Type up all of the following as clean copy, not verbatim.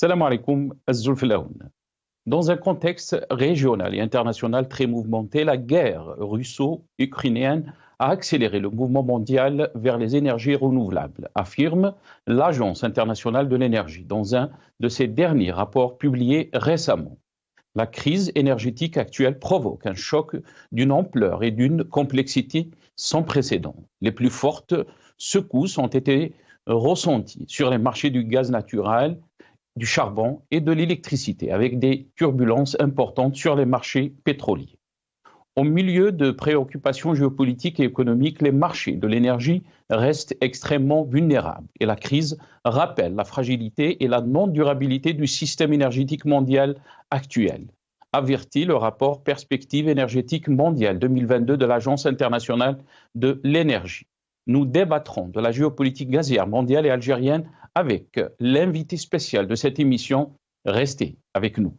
Salam alaikum, Zulf Laoun. Dans un contexte régional et international très mouvementé, la guerre russo-ukrainienne a accéléré le mouvement mondial vers les énergies renouvelables, affirme l'Agence internationale de l'énergie dans un de ses derniers rapports publiés récemment. La crise énergétique actuelle provoque un choc d'une ampleur et d'une complexité sans précédent. Les plus fortes secousses ont été ressenties sur les marchés du gaz naturel, du charbon et de l'électricité, avec des turbulences importantes sur les marchés pétroliers. Au milieu de préoccupations géopolitiques et économiques, les marchés de l'énergie restent extrêmement vulnérables et la crise rappelle la fragilité et la non-durabilité du système énergétique mondial actuel, avertit le rapport Perspective énergétique mondiale 2022 de l'Agence internationale de l'énergie. Nous débattrons de la géopolitique gazière mondiale et algérienne avec l'invité spécial de cette émission. Restez avec nous.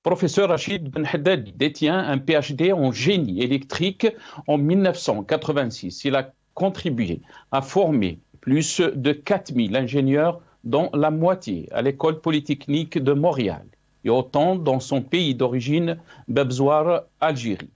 Professeur Rachid Ben Haddadi détient un PhD en génie électrique en 1986. Il a contribué à former plus de 4000 ingénieurs, dont la moitié à l'École polytechnique de Montréal et autant dans son pays d'origine, Babzouar, Algérie.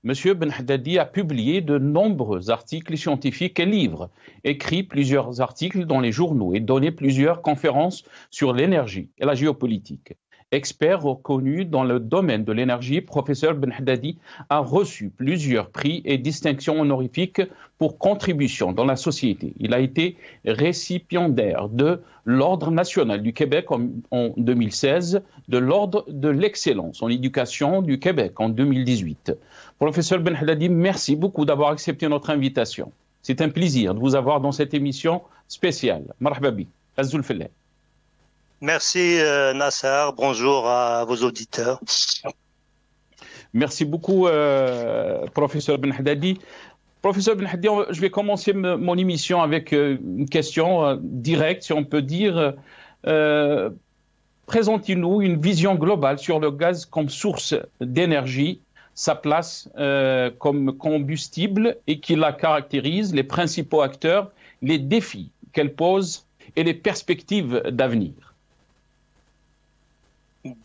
Monsieur Ben Haddadi a publié de nombreux articles scientifiques et livres, écrit plusieurs articles dans les journaux et donné plusieurs conférences sur l'énergie et la géopolitique. Expert reconnu dans le domaine de l'énergie, professeur Ben Haddadi a reçu plusieurs prix et distinctions honorifiques pour contribution dans la société. Il a été récipiendaire de l'Ordre national du Québec en 2016, de l'Ordre de l'excellence en éducation du Québec en 2018. Professeur Ben Haddadi, merci beaucoup d'avoir accepté notre invitation. C'est un plaisir de vous avoir dans cette émission spéciale. Marhaba bik, Azul Fillah. Merci Nasser, bonjour à vos auditeurs. Merci beaucoup, professeur Ben Haddadi. Professeur Ben Haddadi, je vais commencer mon émission avec une question directe, si on peut dire. Présentez-nous une vision globale sur le gaz comme source d'énergie, sa place comme combustible et qui la caractérise, les principaux acteurs, les défis qu'elle pose et les perspectives d'avenir.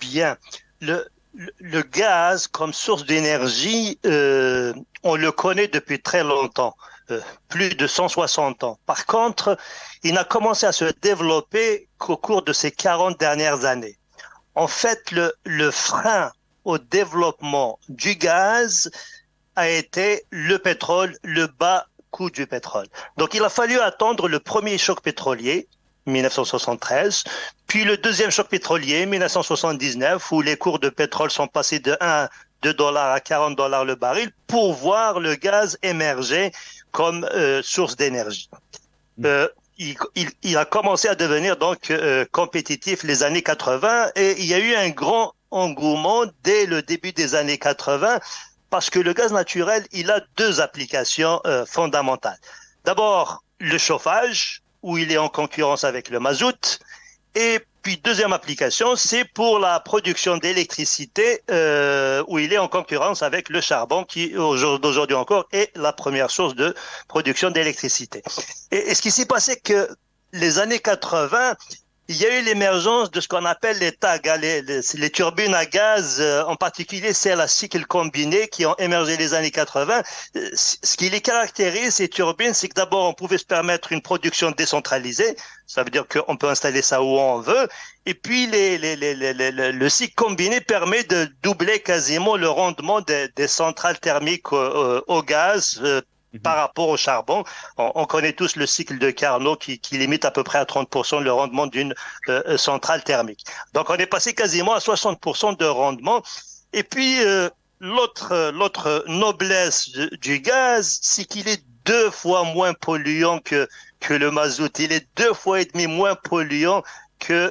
Bien. Le gaz comme source d'énergie, on le connaît depuis très longtemps, plus de 160 ans. Par contre, il n'a commencé à se développer qu'au cours de ces 40 dernières années. En fait, le frein au développement du gaz a été le pétrole, le bas coût du pétrole. Donc, il a fallu attendre le premier choc pétrolier, 1973, puis le deuxième choc pétrolier, 1979, où les cours de pétrole sont passés de 2 dollars à 40 dollars le baril, pour voir le gaz émerger comme source d'énergie. Il a commencé à devenir donc compétitif les années 80 et il y a eu un grand engouement dès le début des années 80 parce que le gaz naturel, il a deux applications fondamentales. D'abord, le chauffage, où il est en concurrence avec le mazout. Et puis, deuxième application, c'est pour la production d'électricité, où il est en concurrence avec le charbon, qui, d'aujourd'hui encore, est la première source de production d'électricité. Et ce qui s'est passé que les années 80, il y a eu l'émergence de ce qu'on appelle les TAG, les turbines à gaz, en particulier celles à cycle combiné qui ont émergé les années 80. Ce qui les caractérise, ces turbines, c'est que d'abord, on pouvait se permettre une production décentralisée. Ça veut dire qu'on peut installer ça où on veut. Et puis, le cycle combiné permet de doubler quasiment le rendement des centrales thermiques au gaz, par rapport au charbon. On connaît tous le cycle de Carnot qui limite à peu près à 30% le rendement d'une centrale thermique. Donc, on est passé quasiment à 60% de rendement. Et puis, l'autre noblesse du gaz, c'est qu'il est 2 fois moins polluant que le mazout. Il est 2 fois et demi moins polluant que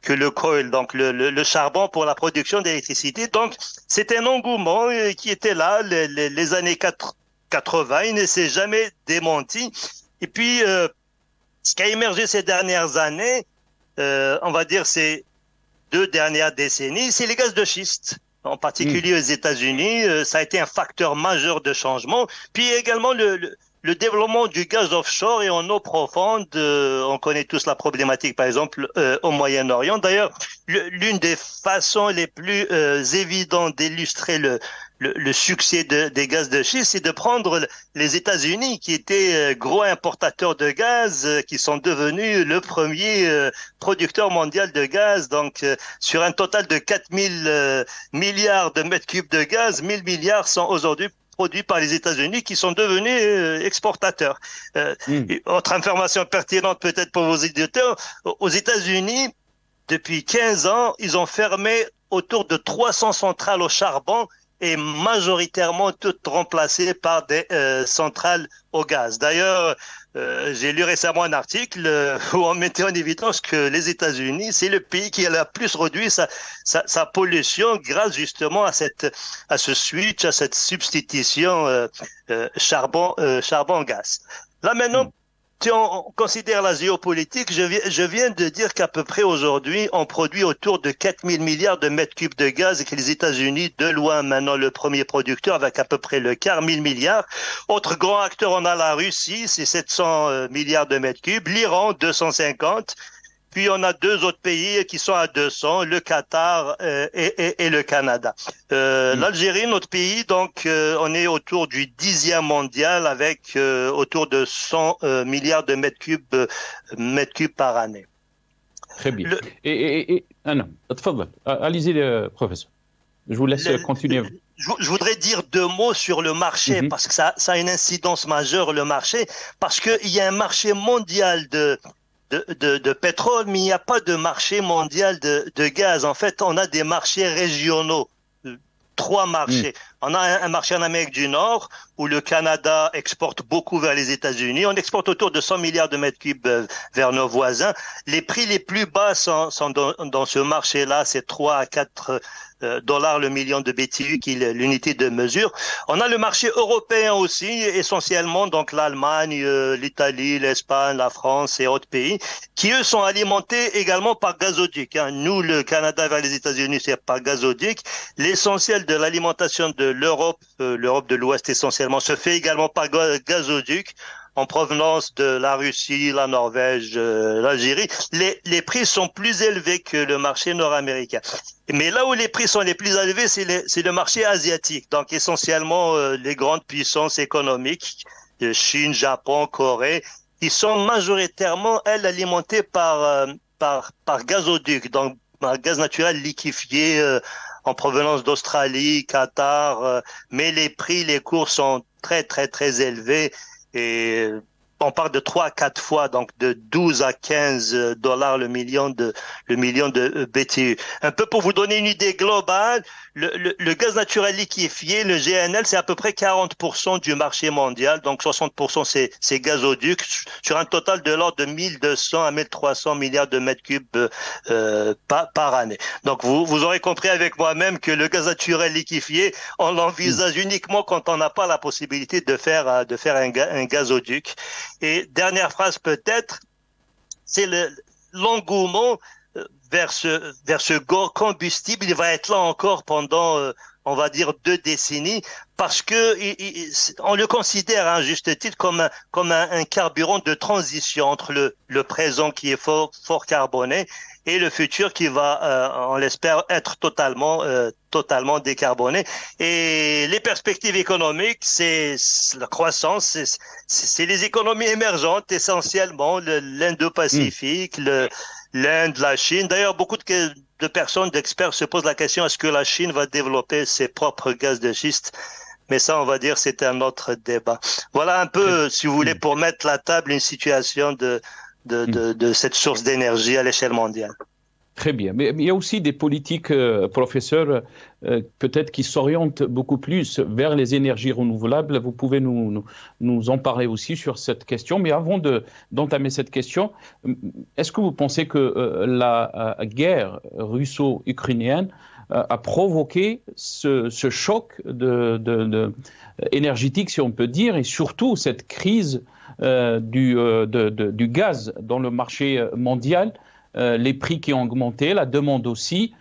le coal, donc le charbon pour la production d'électricité. Donc, c'est un engouement qui était là les années 80, il ne s'est jamais démenti. Et puis, ce qui a émergé ces dernières années, on va dire ces 2 dernières décennies, c'est les gaz de schiste. en particulier aux États-Unis. Ça a été un facteur majeur de changement. Puis également le développement du gaz offshore et en eau profonde. On connaît tous la problématique, par exemple, au Moyen-Orient. D'ailleurs, l'une des façons les plus évidentes d'illustrer le succès des gaz de schiste, c'est de prendre les États-Unis, qui étaient gros importateurs de gaz, qui sont devenus le premier producteur mondial de gaz. Donc, sur un total de 4000 milliards de mètres cubes de gaz, 1000 milliards sont aujourd'hui produits par les États-Unis qui sont devenus exportateurs. Autre information pertinente peut-être pour vos éditeurs, aux États-Unis, depuis 15 ans, ils ont fermé autour de 300 centrales au charbon et majoritairement toutes remplacées par des centrales au gaz. D'ailleurs, j'ai lu récemment un article où on mettait en évidence que les États-Unis, c'est le pays qui a le plus réduit sa pollution grâce justement à ce switch, à cette substitution charbon-gaz. Là maintenant, si on considère la géopolitique, je viens de dire qu'à peu près aujourd'hui, on produit autour de 4000 milliards de mètres cubes de gaz et que les États-Unis, de loin maintenant le premier producteur avec à peu près le quart, 1000 milliards. Autre grand acteur, on a la Russie, c'est 700 milliards de mètres cubes, l'Iran, 250. Puis on a deux autres pays qui sont à 200, le Qatar et le Canada. L'Algérie, notre pays, donc on est autour du 10e mondial avec autour de 100 milliards de mètres cubes par année. Très bien. Non, allez-y, professeur. Je vous laisse continuer. Je voudrais dire deux mots sur le marché, parce que ça a une incidence majeure, le marché, parce qu'il y a un marché mondial de pétrole, mais il n'y a pas de marché mondial de gaz. En fait, on a des marchés régionaux, 3 marchés. On a un marché en Amérique du Nord où le Canada exporte beaucoup vers les États-Unis. On exporte autour de 100 milliards de mètres cubes vers nos voisins. Les prix les plus bas sont dans ce marché-là, c'est 3 à 4 dollars le million de BTU, qui est l'unité de mesure. On a le marché européen aussi, essentiellement donc l'Allemagne, l'Italie, l'Espagne, la France et autres pays, qui eux sont alimentés également par gazoduc. Nous, le Canada vers les États-Unis, c'est par gazoduc. L'essentiel de l'alimentation de l'Europe de l'Ouest essentiellement, se fait également par gazoduc en provenance de la Russie, la Norvège, l'Algérie. Les prix sont plus élevés que le marché nord-américain. Mais là où les prix sont les plus élevés, c'est le marché asiatique. Donc essentiellement les grandes puissances économiques, Chine, Japon, Corée, qui sont majoritairement, elles, alimentées par gazoduc, donc par gaz naturel liquéfié en provenance d'Australie, Qatar, mais les cours sont très, très, très élevés et on parle de 3 à 4 fois, donc de 12 à 15 dollars le million de BTU. Un peu pour vous donner une idée globale, le gaz naturel liquéfié, le GNL, c'est à peu près 40% du marché mondial, donc 60% c'est gazoduc, sur un total de l'ordre de 1200 à 1300 milliards de mètres cubes par année. Donc vous aurez compris avec moi-même que le gaz naturel liquéfié, on l'envisage uniquement quand on n'a pas la possibilité de faire un gazoduc. Et dernière phrase peut-être, c'est l'engouement vers ce combustible. Il va être là encore pendant, on va dire, 2 décennies, parce que on le considère à juste titre comme un carburant de transition entre le présent qui est fort carboné et le futur qui va, on l'espère, être totalement décarboné. Et les perspectives économiques, c'est la croissance, c'est les économies émergentes essentiellement, l'Indo-Pacifique, l'Inde, la Chine. D'ailleurs, beaucoup de personnes, d'experts se posent la question, est-ce que la Chine va développer ses propres gaz de schiste? Mais ça, on va dire, c'est un autre débat. Voilà un peu, si vous voulez, pour mettre la table, une situation de cette source d'énergie à l'échelle mondiale. Très bien. Mais il y a aussi des politiques, professeurs, peut-être qui s'orientent beaucoup plus vers les énergies renouvelables. Vous pouvez nous en parler aussi sur cette question. Mais avant d'entamer cette question, est-ce que vous pensez que la guerre russo-ukrainienne a provoqué ce choc énergétique, si on peut dire, et surtout cette crise du gaz dans le marché mondial, les prix qui ont augmenté, la demande aussi.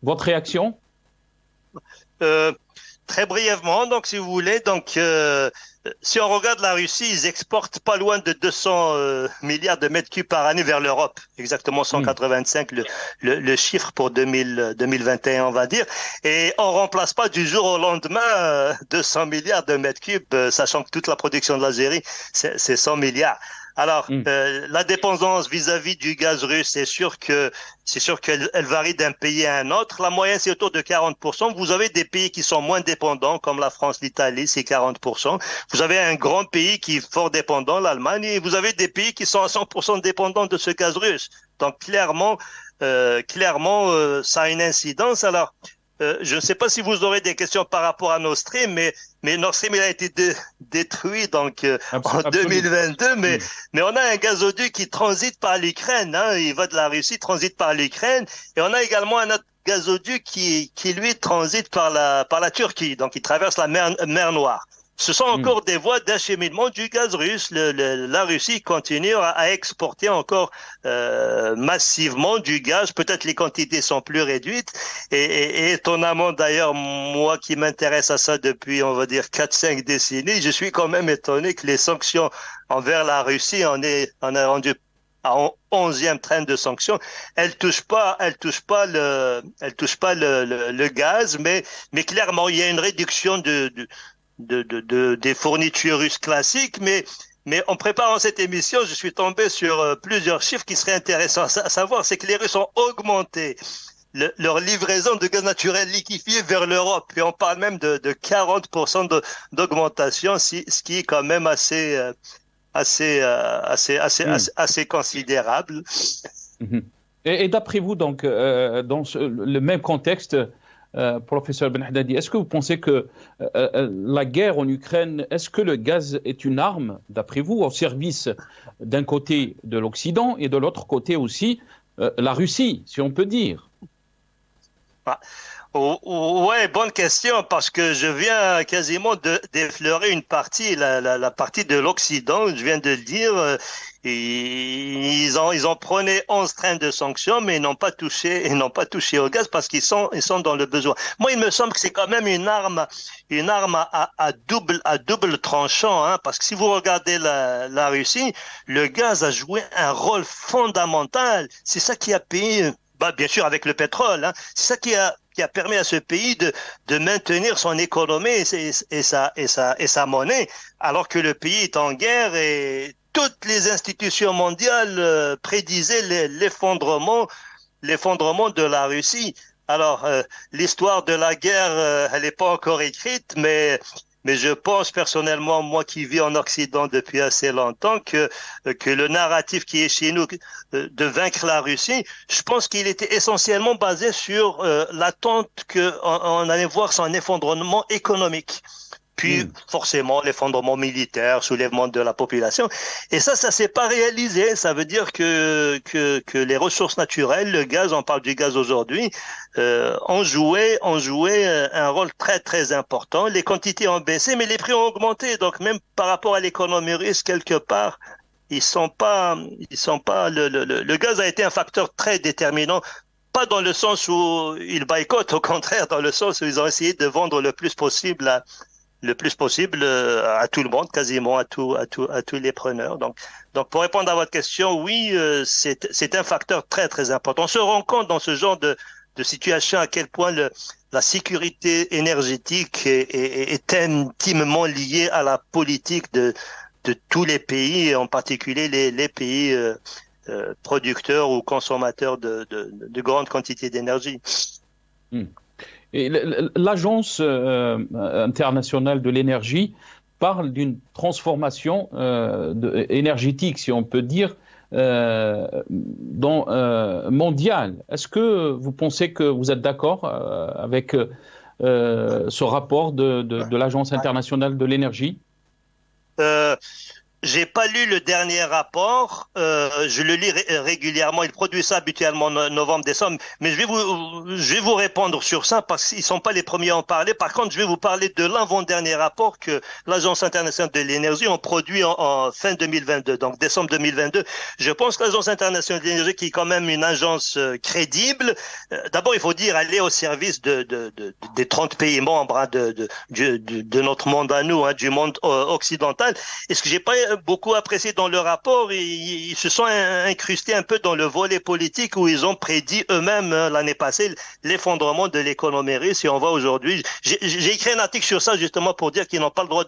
Votre réaction? Très brièvement, donc si vous voulez, si on regarde la Russie, ils exportent pas loin de 200 milliards de mètres cubes par année vers l'Europe, exactement 185 le chiffre pour 2021, on va dire. Et on remplace pas du jour au lendemain 200 milliards de mètres cubes, sachant que toute la production de l'Algérie, c'est 100 milliards. Alors, la dépendance vis-à-vis du gaz russe, c'est sûr qu'elle varie d'un pays à un autre. La moyenne, c'est autour de 40%. Vous avez des pays qui sont moins dépendants, comme la France, l'Italie, c'est 40%. Vous avez un grand pays qui est fort dépendant, l'Allemagne, et vous avez des pays qui sont à 100% dépendants de ce gaz russe. Donc, clairement, ça a une incidence. Alors, je ne sais pas si vous aurez des questions par rapport à Nord Stream, mais Nord Stream il a été détruit en 2022, mais on a un gazoduc qui transite par l'Ukraine, hein, il va de la Russie, transite par l'Ukraine, et on a également un autre gazoduc qui lui transite par la Turquie, donc il traverse la mer Noire. Ce sont encore des voies d'acheminement du gaz russe. La Russie continue à exporter encore massivement du gaz. Peut-être les quantités sont plus réduites. Et étonnamment, d'ailleurs, moi qui m'intéresse à ça depuis, on va dire, 4-5 décennies, je suis quand même étonné que les sanctions envers la Russie, on est rendu à 11e train de sanctions. Elle touche pas le gaz, mais clairement, il y a une réduction des fournitures russes classiques, mais en préparant cette émission, je suis tombé sur plusieurs chiffres qui seraient intéressants à savoir, c'est que les Russes ont augmenté leur livraison de gaz naturel liquéfié vers l'Europe, et on parle même de 40% d'augmentation, ce qui est quand même assez considérable. Et d'après vous, donc, dans le même contexte, professeur Ben Haddadi, est-ce que vous pensez que la guerre en Ukraine, est-ce que le gaz est une arme, d'après vous, au service d'un côté de l'Occident et de l'autre côté aussi la Russie, si on peut dire? Ouais, bonne question, parce que je viens quasiment d'effleurer une partie, la partie de l'Occident, je viens de le dire. Ils ont prôné 11 trains de sanctions, mais ils n'ont pas touché au gaz parce qu'ils sont dans le besoin. Moi, il me semble que c'est quand même une arme à double tranchant, hein, parce que si vous regardez la Russie, le gaz a joué un rôle fondamental. C'est ça qui a payé, bien sûr avec le pétrole, hein, c'est ça qui a permis à ce pays de maintenir son économie et sa monnaie, alors que le pays est en guerre et toutes les institutions mondiales prédisaient l'effondrement de la Russie. Alors, l'histoire de la guerre, elle n'est pas encore écrite, mais je pense personnellement, moi qui vis en Occident depuis assez longtemps, que le narratif qui est chez nous de vaincre la Russie, je pense qu'il était essentiellement basé sur l'attente qu'on allait voir son effondrement économique. Puis, forcément, l'effondrement militaire, soulèvement de la population. Et ça s'est pas réalisé. Ça veut dire que les ressources naturelles, le gaz, on parle du gaz aujourd'hui, ont joué un rôle très, très important. Les quantités ont baissé, mais les prix ont augmenté. Donc, même par rapport à l'économie russe, quelque part, le gaz a été un facteur très déterminant. Pas dans le sens où ils boycottent, au contraire, dans le sens où ils ont essayé de vendre le plus possible à tout le monde, quasiment à tous les preneurs. Donc pour répondre à votre question, oui, c'est un facteur très très important. On se rend compte dans ce genre de situation à quel point la sécurité énergétique est intimement liée à la politique de tous les pays, en particulier les pays producteurs ou consommateurs de grandes quantités d'énergie. Et l'Agence internationale de l'énergie parle d'une transformation énergétique, si on peut dire, mondiale. Est-ce que vous pensez que vous êtes d'accord avec ce rapport de l'Agence internationale de l'énergie? J'ai pas lu le dernier rapport. Je le lis régulièrement. Il produit ça habituellement novembre, décembre. Mais je vais vous répondre sur ça parce qu'ils sont pas les premiers à en parler. Par contre, je vais vous parler de l'avant-dernier rapport que l'Agence internationale de l'énergie ont produit en fin 2022, donc décembre 2022. Je pense que l'Agence internationale de l'énergie, qui est quand même une agence crédible, d'abord il faut dire, elle est au service des 30 pays membres, hein, de notre monde à nous, hein, du monde occidental. Et ce que j'ai pas beaucoup apprécié dans le rapport, ils se sont incrustés un peu dans le volet politique où ils ont prédit eux-mêmes l'année passée l'effondrement de l'économie russe. Et on voit aujourd'hui, j'ai écrit un article sur ça justement pour dire qu'ils n'ont pas le droit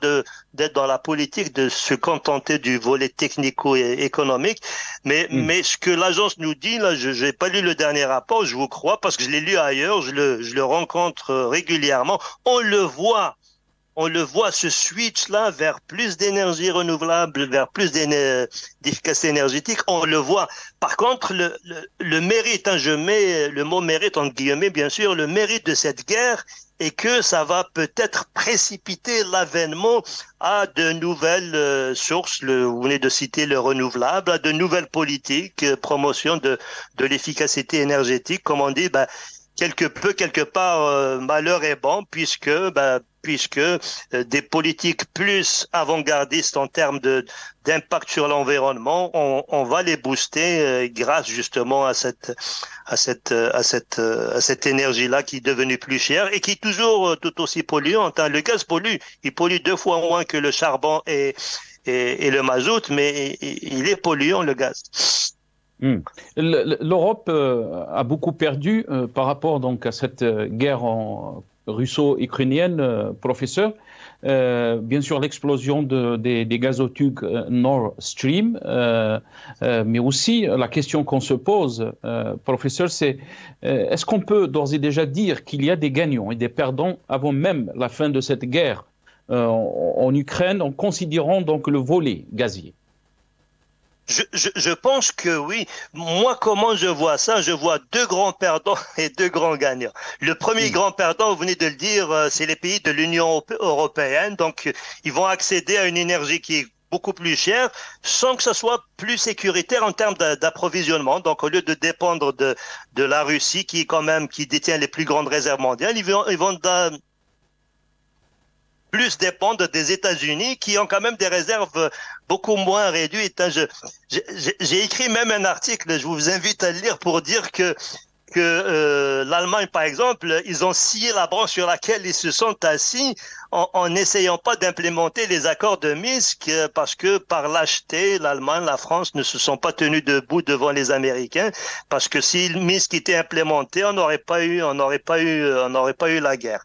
d'être dans la politique, de se contenter du volet technico-économique. Mais ce que l'agence nous dit, là, je n'ai pas lu le dernier rapport, je vous crois, parce que je l'ai lu ailleurs, je le rencontre régulièrement. On le voit, ce switch-là vers plus d'énergie renouvelable, vers plus d'efficacité énergétique, on le voit. Par contre, le mérite, hein, je mets le mot mérite entre guillemets, bien sûr, le mérite de cette guerre est que ça va peut-être précipiter l'avènement à de nouvelles sources, vous venez de citer le renouvelable, à de nouvelles politiques, promotion de l'efficacité énergétique, comme on dit, ben, quelque part, malheur est bon, puisque des politiques plus avant-gardistes en termes d'impact sur l'environnement, on va les booster grâce justement à cette énergie-là qui est devenue plus chère et qui est toujours tout aussi polluante, hein. Le gaz pollue, il pollue 2 fois moins que le charbon et le mazout, mais il est polluant, le gaz. L'Europe a beaucoup perdu par rapport donc à cette guerre russo-ukrainienne, professeur. Bien sûr, l'explosion des gazoducs Nord Stream, mais aussi la question qu'on se pose, professeur, c'est est-ce qu'on peut d'ores et déjà dire qu'il y a des gagnants et des perdants avant même la fin de cette guerre en Ukraine, en considérant donc le volet gazier? Je pense que oui. Moi, comment je vois ça? Je vois 2 grands perdants et 2 grands gagnants. Le premier grand perdant, vous venez de le dire, c'est les pays de l'Union européenne. Donc, ils vont accéder à une énergie qui est beaucoup plus chère, sans que ce soit plus sécuritaire en termes d'approvisionnement. Donc, au lieu de dépendre de la Russie, qui détient les plus grandes réserves mondiales, ils vont plus dépendre des États-Unis qui ont quand même des réserves beaucoup moins réduites. J'ai écrit même un article, je vous invite à le lire pour dire que l'Allemagne, par exemple, ils ont scié la branche sur laquelle ils se sont assis en n'essayant pas d'implémenter les accords de Minsk parce que par lâcheté, l'Allemagne, la France ne se sont pas tenus debout devant les Américains parce que si Minsk était implémenté, on n'aurait pas eu la guerre.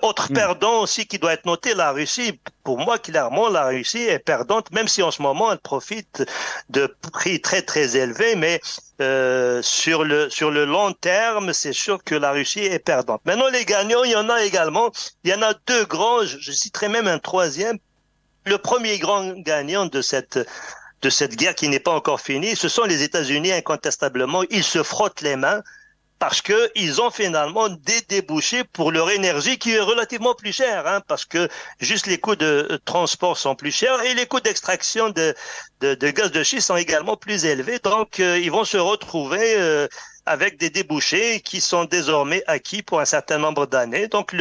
Autre perdant aussi qui doit être noté, la Russie. Pour moi, clairement, la Russie est perdante, même si en ce moment, elle profite de prix très, très élevés, mais sur le long terme, c'est sûr que la Russie est perdante. Maintenant, les gagnants, il y en a également. Il y en a 2 grands, je citerai même un troisième. Le premier grand gagnant de cette guerre qui n'est pas encore finie, ce sont les États-Unis, incontestablement. Ils se frottent les mains parce que ils ont finalement des débouchés pour leur énergie qui est relativement plus chère, hein, parce que juste les coûts de transport sont plus chers et les coûts d'extraction de gaz de schiste sont également plus élevés. Donc, ils vont se retrouver avec des débouchés qui sont désormais acquis pour un certain nombre d'années. Donc,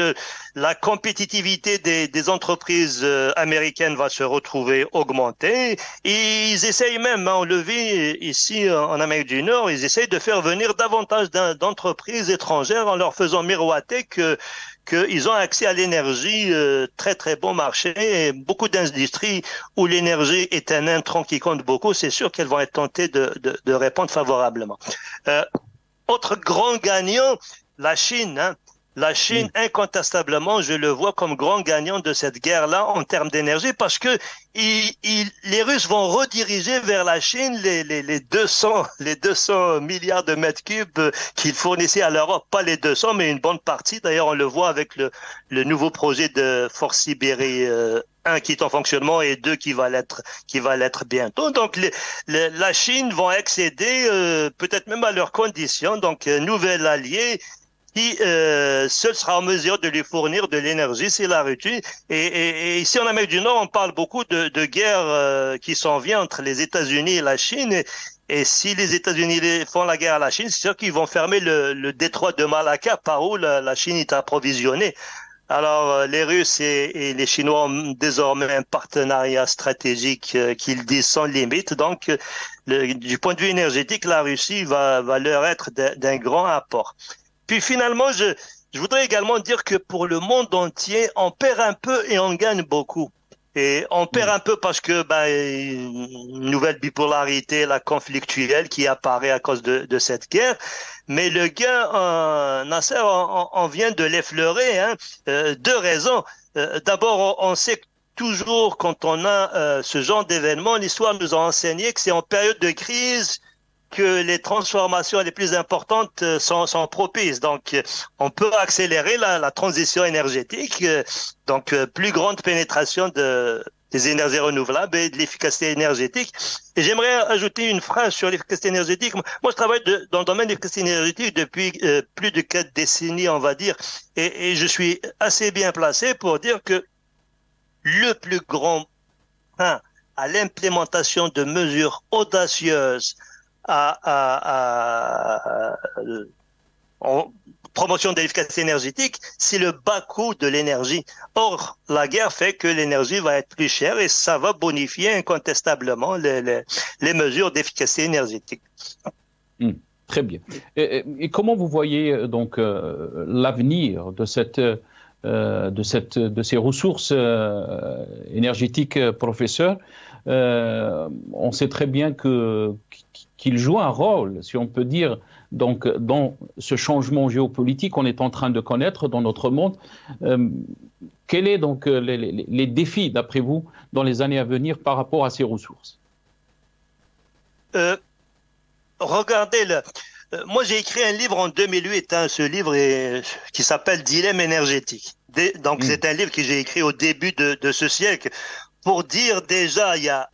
la compétitivité des entreprises américaines va se retrouver augmentée. Et ils essayent même, hein, on le vit ici en Amérique du Nord, ils essayent de faire venir davantage d'entreprises étrangères en leur faisant miroiter qu'ils ont accès à l'énergie, très très bon marché, et beaucoup d'industries où l'énergie est un intrant qui compte beaucoup, c'est sûr qu'elles vont être tentées de répondre favorablement. Autre grand gagnant, la Chine, hein. La Chine, incontestablement, je le vois comme grand gagnant de cette guerre-là en termes d'énergie parce que les Russes vont rediriger vers la Chine les 200 milliards de mètres cubes qu'ils fournissaient à l'Europe. Pas les 200, mais une bonne partie. D'ailleurs, on le voit avec le nouveau projet de Force Sibérie 1 qui est en fonctionnement et 2 qui va l'être bientôt. Donc, la Chine vont accéder peut-être même à leurs conditions. Donc, nouvel allié. qui seul sera en mesure de lui fournir de l'énergie s'il la réduit. Et ici en Amérique du Nord, on parle beaucoup de guerre qui s'en vient entre les États-Unis et la Chine. Et si les États-Unis font la guerre à la Chine, c'est sûr qu'ils vont fermer le détroit de Malacca par où la Chine est approvisionnée. Alors, les Russes et les Chinois ont désormais un partenariat stratégique qu'ils disent sans limite. Donc, du point de vue énergétique, la Russie va leur être d'un grand apport. Puis finalement, je voudrais également dire que pour le monde entier, on perd un peu et on gagne beaucoup. Et on perd un peu parce que une nouvelle bipolarité, la conflictuelle qui apparaît à cause de cette guerre. Mais le gain, Nasser, on vient de l'effleurer. Hein, deux raisons. D'abord, on sait que toujours quand on a ce genre d'événement, l'histoire nous a enseigné que c'est en période de crise que les transformations les plus importantes sont propices. Donc, on peut accélérer la transition énergétique, donc plus grande pénétration des énergies renouvelables et de l'efficacité énergétique. Et j'aimerais ajouter une phrase sur l'efficacité énergétique. Moi, je travaille dans le domaine de l'efficacité énergétique depuis plus de 4 décennies, on va dire, et je suis assez bien placé pour dire que le plus grand frein à l'implémentation de mesures audacieuses en promotion de l'efficacité énergétique, c'est le bas coût de l'énergie. Or, la guerre fait que l'énergie va être plus chère et ça va bonifier incontestablement les mesures d'efficacité énergétique. Très bien. Et comment vous voyez donc l'avenir de ces ressources énergétiques, professeur? On sait très bien qu'il joue un rôle, si on peut dire, donc, dans ce changement géopolitique qu'on est en train de connaître dans notre monde. Quels sont donc les défis, d'après vous, dans les années à venir par rapport à ces ressources? Regardez, moi j'ai écrit un livre en 2008, hein, ce livre qui s'appelle Dilemme énergétique. Donc c'est un livre que j'ai écrit au début de ce siècle pour dire déjà il y a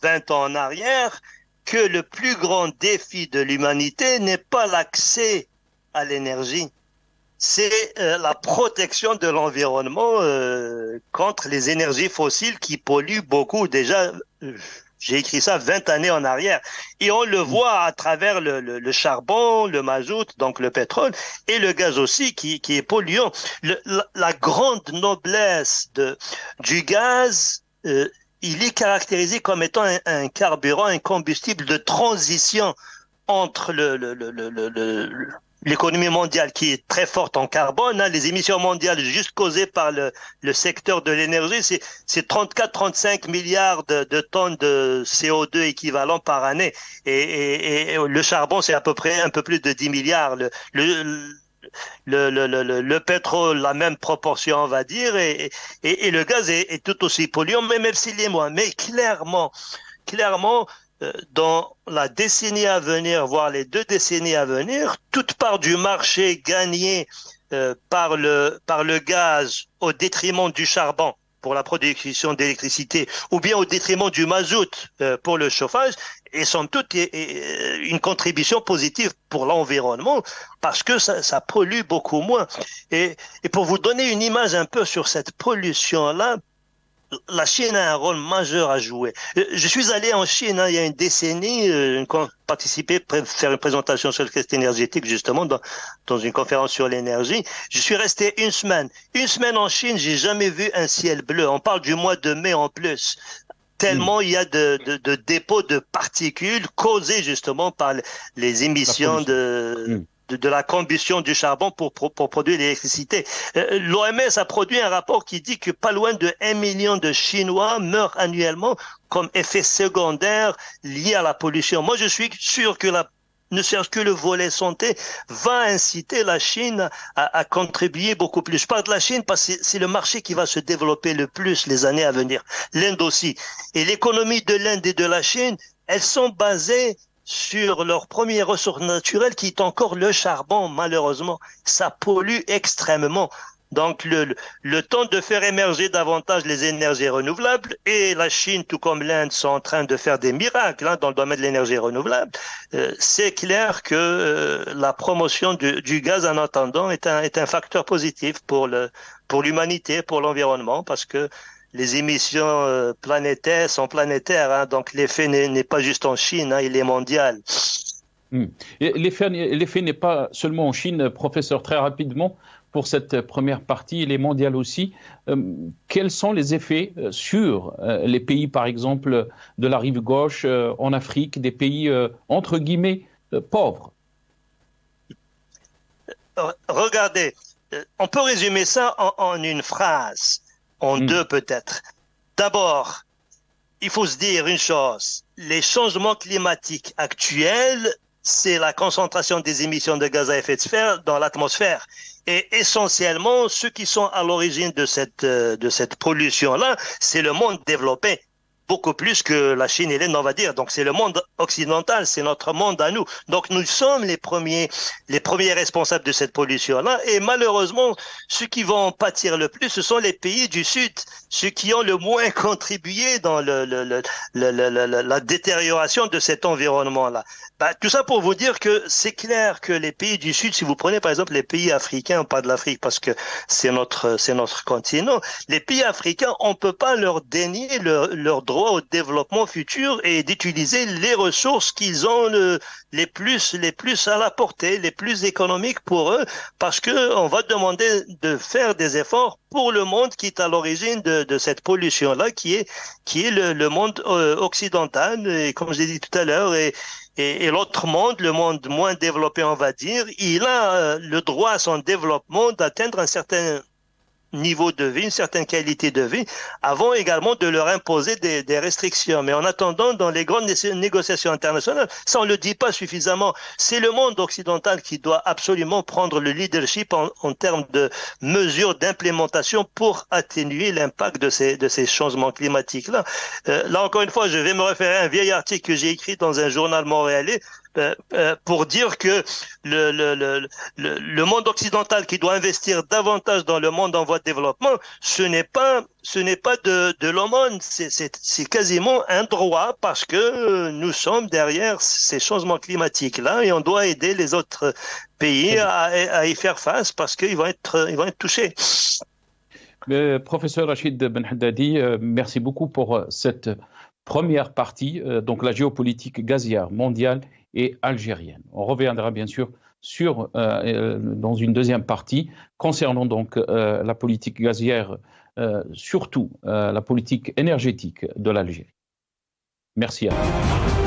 20 ans en arrière que le plus grand défi de l'humanité n'est pas l'accès à l'énergie, c'est la protection de l'environnement contre les énergies fossiles qui polluent beaucoup. Déjà, j'ai écrit ça 20 années en arrière. Et on le voit à travers le charbon, le mazout, donc le pétrole, et le gaz aussi qui est polluant. La grande noblesse du gaz, il est caractérisé comme étant un carburant, un combustible de transition entre l'économie mondiale qui est très forte en carbone, hein, les émissions mondiales juste causées par le secteur de l'énergie, c'est 34-35 milliards de tonnes de CO2 équivalent par année. Et le charbon, c'est à peu près un peu plus de 10 milliards. Le pétrole, la même proportion, on va dire, et le gaz est tout aussi polluant, même s'il est moins. Mais clairement, dans la décennie à venir, voire les 2 décennies à venir, toute part du marché gagnée par le gaz au détriment du charbon pour la production d'électricité, ou bien au détriment du mazout pour le chauffage, et somme toute une contribution positive pour l'environnement, parce que ça pollue beaucoup moins. Et pour vous donner une image un peu sur cette pollution-là, la Chine a un rôle majeur à jouer. Je suis allé en Chine il y a une décennie, participer, faire une présentation sur le question énergétique justement dans une conférence sur l'énergie. Je suis resté une semaine. Une semaine en Chine, j'ai jamais vu un ciel bleu. On parle du mois de mai en plus. Tellement il y a de dépôts de particules causés justement par les émissions de la combustion du charbon pour produire l'électricité. L'OMS a produit un rapport qui dit que pas loin de 1 million de Chinois meurent annuellement comme effet secondaire lié à la pollution. Moi, je suis sûr que ne serait-ce que le volet santé va inciter la Chine à contribuer beaucoup plus. Je parle de la Chine parce que c'est le marché qui va se développer le plus les années à venir. L'Inde aussi. Et l'économie de l'Inde et de la Chine, elles sont basées sur leur première ressource naturelle qui est encore le charbon, malheureusement. Ça pollue extrêmement. Donc, le temps de faire émerger davantage les énergies renouvelables, et la Chine, tout comme l'Inde, sont en train de faire des miracles dans le domaine de l'énergie renouvelable. C'est clair que la promotion du gaz en attendant est un facteur positif pour l'humanité, pour l'environnement, parce que les émissions planétaires sont planétaires, donc l'effet n'est pas juste en Chine, il est mondial. L'effet n'est pas seulement en Chine, professeur, très rapidement, pour cette première partie, il est mondial aussi. Quels sont les effets sur les pays, par exemple, de la rive gauche en Afrique, des pays, entre guillemets, pauvres? Regardez, on peut résumer ça en une phrase, en deux peut-être. D'abord, il faut se dire une chose, les changements climatiques actuels, c'est la concentration des émissions de gaz à effet de serre dans l'atmosphère. Et essentiellement, ceux qui sont à l'origine de cette pollution-là, c'est le monde développé. Beaucoup plus que la Chine et l'Inde, on va dire. Donc, c'est le monde occidental, c'est notre monde à nous. Donc, nous sommes les premiers responsables de cette pollution-là. Et malheureusement, ceux qui vont pâtir le plus, ce sont les pays du Sud, ceux qui ont le moins contribué dans la détérioration de cet environnement-là. Tout ça pour vous dire que c'est clair que les pays du Sud, si vous prenez par exemple les pays africains, pas de l'Afrique parce que c'est notre continent, les pays africains, on peut pas leur dénier leur droit au développement futur et d'utiliser les ressources qu'ils ont les plus à la portée, les plus économiques pour eux, parce que on va demander de faire des efforts pour le monde qui est à l'origine de cette pollution-là, qui est le monde occidental, et comme je l'ai dit tout à l'heure, et l'autre monde, le monde moins développé, on va dire, il a le droit à son développement d'atteindre un certain niveau de vie, une certaine qualité de vie, avant également de leur imposer des restrictions. Mais en attendant, dans les grandes négociations internationales, ça on le dit pas suffisamment, c'est le monde occidental qui doit absolument prendre le leadership en termes de mesures d'implémentation pour atténuer l'impact de ces changements climatiques-là. Là encore une fois, je vais me référer à un vieil article que j'ai écrit dans un journal montréalais, pour dire que le monde occidental qui doit investir davantage dans le monde en voie de développement, ce n'est pas de l'aumône, c'est quasiment un droit parce que nous sommes derrière ces changements climatiques-là et on doit aider les autres pays à y faire face parce qu'ils vont être touchés. Professeur Rachid Ben Haddadi, merci beaucoup pour cette première partie, donc la géopolitique gazière mondiale et algérienne. On reviendra bien sûr dans une deuxième partie concernant donc la politique gazière, surtout la politique énergétique de l'Algérie. Merci à vous.